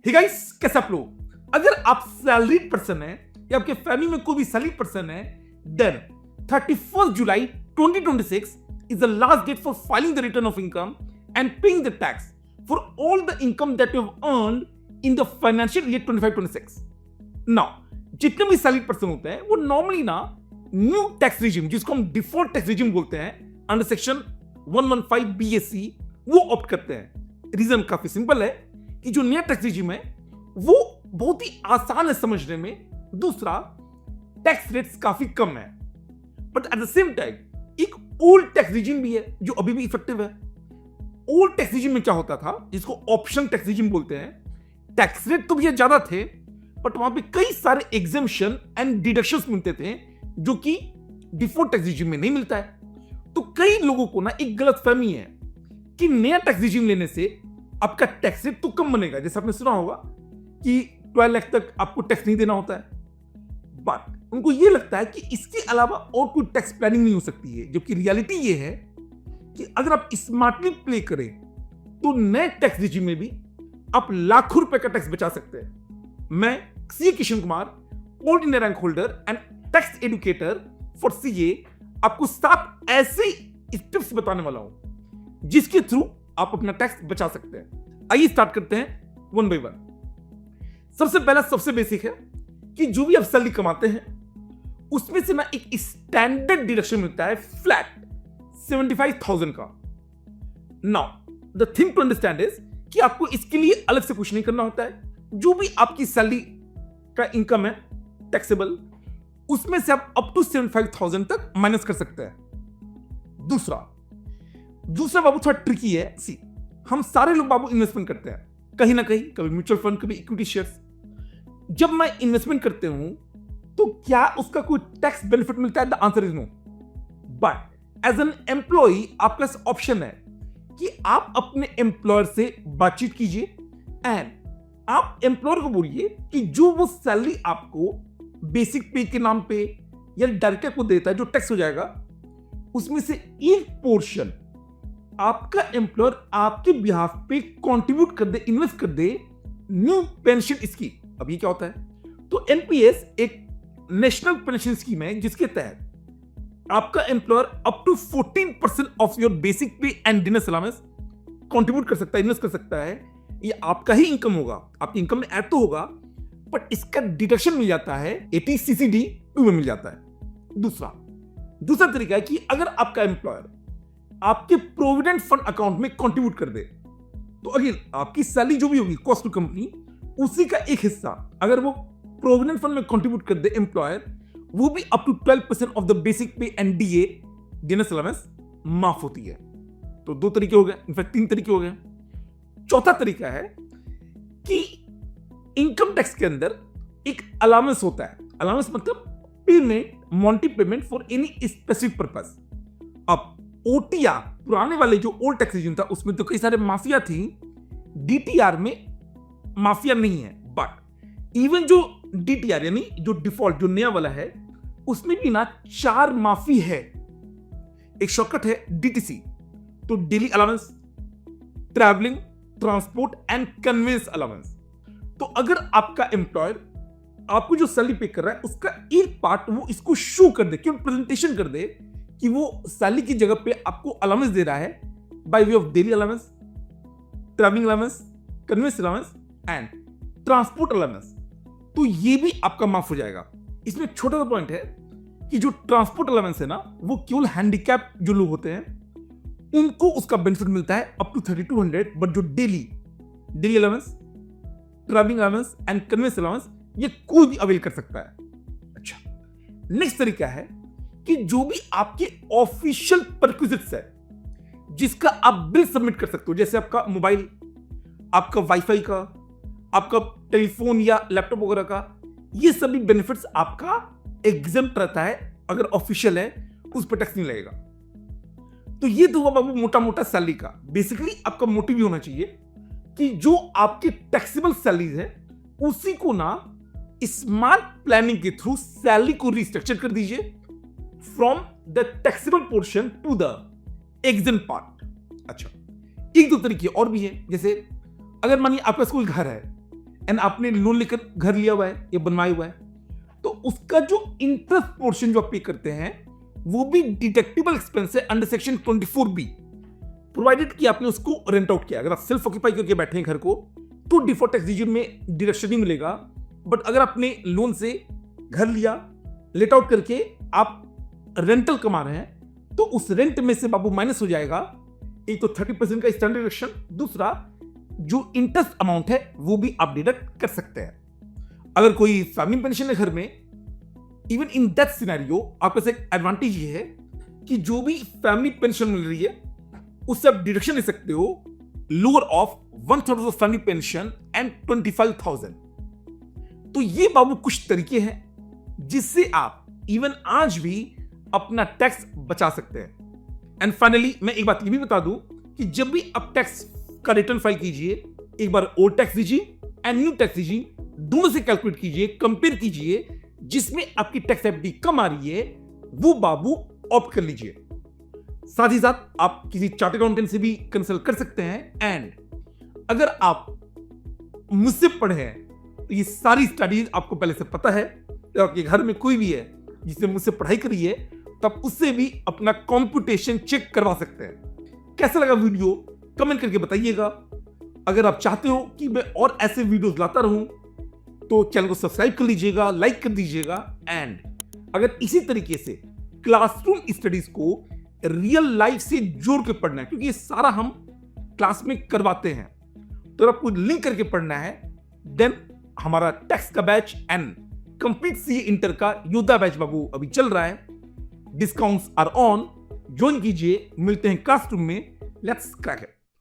Hey guys, कैसे आप लोग? अगर आप सैलरीड पर्सन है या आपके फैमिली में कोई भी सैलरीड पर्सन है, then 31st July 2026 is the last date for filing the return of income and paying the tax for all the income that you have earned in the financial year 25-26. Now, जितने भी salaried person होते हैं वो normally ना new tax regime, जिसको हम default tax regime बोलते हैं, अंडर सेक्शन 115 BSC वो ऑप्ट करते हैं। रीजन काफी सिंपल है कि जो नया टैक्स रिजिम है वो बहुत ही आसान है समझने में, दूसरा टैक्स रेट्स काफी कम है, but at the same time एक ओल्ड टैक्स रिजिम भी है जो अभी भी इफेक्टिव है। ओल्ड टैक्स रिजिम में क्या होता था, जिसको ऑप्शन टैक्स रिजिम बोलते हैं, टैक्स रेट तो भैया ज्यादा थे बट वहां पे कई सारे एग्जेम्पशन एंड डिडक्शंस मिलते थे जो कि डिफॉल्ट टैक्स रिजिम में नहीं मिलता है। तो कई लोगों को ना एक गलतफहमी है कि नया टैक्स रिजिम लेने से आपका टैक्स रेट तो कम बनेगा, जैसे आपने सुना होगा कि 12 लाख तक आपको टैक्स नहीं देना होता है, बट उनको यह लगता है कि इसके अलावा और कोई टैक्स प्लानिंग नहीं हो सकती है, जबकि रियलिटी यह है कि अगर आप स्मार्टली प्ले करें तो नए टैक्स रिजिम में भी आप लाखों रुपए का टैक्स बचा सकते हैं। मैं C Kishan Kumar, all India rank holder and tax educator for CA, आपको 7 ऐसे स्टेप्स बताने वाला हूं जिसके थ्रू आप अपना टैक्स बचा सकते हैं। आइए स्टार्ट करते हैं वन बाय वन। सबसे पहला, सबसे बेसिक है कि जो भी आप सैलरी कमाते हैं उसमें से ना एक स्टैंडर्ड डिडक्शन मिलता है फ्लैट 75,000 का। Now the thing to understand is कि आपको इसके लिए अलग से कुछ नहीं करना होता है। जो भी आपकी सैलरी का इनकम है टैक्सेबल, उसमें से आप अप टू 75,000 तक माइनस कर सकते हैं। दूसरा बाबू थोड़ा ट्रिकी है। सी, हम सारे लोग बाबू इन्वेस्टमेंट करते हैं कहीं ना कहीं, कभी म्यूचुअल फंड, कभी इक्विटी शेयर्स। जब मैं इन्वेस्टमेंट करते हूं तो क्या उसका कोई टैक्स बेनिफिट मिलता है? The answer is no. But as an employee आपके पास ऑप्शन है कि आप अपने एम्प्लॉयर से बातचीत कीजिए एंड आप एम्प्लॉयर को बोलिए कि जो वो सैलरी आपको बेसिक पे के नाम पे या डायरेक्टर को देता है जो टैक्स हो जाएगा, उसमें से एक पोर्शन आपका एम्प्लॉयर आपके बिहाफ पे कंट्रीब्यूट कर दे, इन्वेस्ट कर दे न्यू पेंशन स्कीम। अब ये क्या होता है? तो एनपीएस एक नेशनल पेंशन स्कीम है जिसके तहत आपका employer up to 14% of your basic pay and dinner allowance contribute कर सकता है, इन्वेस्ट कर सकता है। ये आपका ही इनकम होगा, आपकी इनकम में ऐड तो होगा, बट इसका डिडक्शन मिल जाता है 80CCD 2 में मिल जाता है। दूसरा तरीका है कि अगर आपका एम्प्लॉयर आपके प्रोविडेंट फंड अकाउंट में कंट्रीब्यूट कर दे, तो अगेन आपकी सैलरी जो भी होगी कॉस्ट टू कंपनी, उसी का एक हिस्सा अगर वो प्रोविडेंट फंड में कंट्रीब्यूट कर दे एम्प्लॉयर, वो भी up to 12% of the basic pay and DA dinner allowance माफ होती है। तो 2 तरीके हो गए, इनफैक्ट 3 तरीके हो गए। चौथा तरीका है कि इनकम टैक्स के अंदर एक अलाउंस होता है। अलाउंस मतलब payment, monetary payment for any specific purpose. अब ओटीआर, पुराने वाले जो ओल्ड टैक्स रिजिम था उसमें तो कई सारे माफिया थी, डीटीआर में माफिया नहीं है, बट इवन जो डीटीआर यानी जो डिफॉल्ट जो नया वाला है उसमें भी ना 4 माफी है। एक शॉर्टकट है डीटीसी, तो daily allowance, travelling, transport and convince allowance. तो अगर आपका एम्प्लॉयर आपको जो सैलरी पे कर रहा है उसका एक पार्ट वो इसको शो कर दे, क्यों प्रेजेंटेशन कर दे कि वो सैलरी की जगह पे आपको अलाउंस दे रहा है by way of daily allowance, travelling allowance, convince allowance and transport allowance, तो ये भी आपका माफ हो जाएगा। इसमें एक छोटा सा पॉइंट है कि जो ट्रांसपोर्ट अलाउंस है ना, वो केवल हैंडीकैप जो लोग होते हैं उनको उसका बेनिफिट मिलता है अप टू 3200, बट जो daily allowance, travelling allowance and convince allowance, ये कोई भी अवेल कर सकता है। अच्छा, नेक्स्ट तरीका है कि जो भी आपके ऑफिशियल परक्विजिट्स है जिसका आप बिल सबमिट कर सकते हो, जैसे आपका मोबाइल, आपका वाईफाई का, आपका टेलीफोन या लैपटॉप वगैरह का, ये सभी बेनिफिट्स आपका एग्जेम्प्ट रहता है। अगर ऑफिशियल है उस पर टैक्स नहीं लगेगा। तो ये तो हुआ बाबू मोटा मोटा सैलरी का। बेसिकली आपका मोटिव भी होना चाहिए कि जो आपके टैक्सेबल सैलरीज है उसी को ना स्मार्ट प्लानिंग के थ्रू सैलरी को रिस्ट्रक्चर कर दीजिए from the taxable portion to the exempt part. अच्छा, 1-2 तरीके और भी है। जैसे अगर मानिए आपका कोई घर है एंड आपने लोन लेकर घर लिया हुआ है या बनवाया हुआ है, तो उसका जो इंटरेस्ट पोर्शन जो आप पे करते हैं वो भी डिडक्टिबल एक्सपेंस है अंडर सेक्शन 24B, प्रोवाइडेड कि आपने उसको रेंट आउट किया। अगर आप सेल्फ ऑक्यूपाई करके बैठे हैं घर को तो डिफॉल्ट टैक्स रिजिम में डिडक्शन नहीं मिलेगा, बट अगर आपने लोन से घर लिया, लेट आउट करके आप रेंटल कमा रहे हैं, तो उस रेंट में से बाबू माइनस हो जाएगा एक तो 30% का स्टैंडर्ड डिडक्शन, दूसरा जो इंटरेस्ट अमाउंट है वो भी आप डिडक्ट कर सकते हैं। अगर कोई फैमिली पेंशन है घर में, इवन इन दैट सिनेरियो आपके पास एक एडवांटेज ये है कि जो भी फैमिली पेंशन मिल रही है उससे आप डिडक्शन ले सकते हो lower of 1/3 of family pension and 25,000। तो ये बाबू कुछ तरीके हैं जिससे आप इवन आज भी अपना टैक्स बचा सकते हैं। एंड फाइनली मैं एक बात ये भी बता दूं कि जब भी आप टैक्स का रिटर्न फाइल कीजिए, एक बार ओल्ड टैक्स दीजिए एंड न्यू टैक्स दीजिए, दोनों से कैलकुलेट कीजिए, कंपेयर कीजिए, जिसमें आपकी टैक्स एफडी कम आ रही है वो बाबू ऑप्ट कर लीजिए। साथ ही साथ आप किसी चार्टर्ड अकाउंटेंट से भी कंसल्ट कर सकते हैं। एंड अगर आप मुझसे पढ़े हैं तो ये सारी स्टडीज आपको पहले से पता है, तो आपके घर में कोई भी है जिसने मुझसे पढ़ाई करी है तो आप उससे भी अपना कंप्यूटेशन चेक करवा सकते हैं। कैसा लगा वीडियो कमेंट करके बताइएगा। अगर आप चाहते हो कि मैं और ऐसे वीडियोस लाता रहूं तो चैनल को सब्सक्राइब कर लीजिएगा, लाइक कर दीजिएगा। एंड अगर इसी तरीके से क्लासरूम स्टडीज को रियल लाइफ से जोड़ के पढ़ना है, क्योंकि ये सारा हम क्लास में करवाते हैं, तो आपको लिंक करके पढ़ना है, देन हमारा टैक्स का batch and complete CA inter का योद्धा बैच बाबू अभी चल रहा है। डिस्काउंट्स आर ऑन, ज्वाइन कीजिए। मिलते हैं क्लासरूम में। Let's crack it.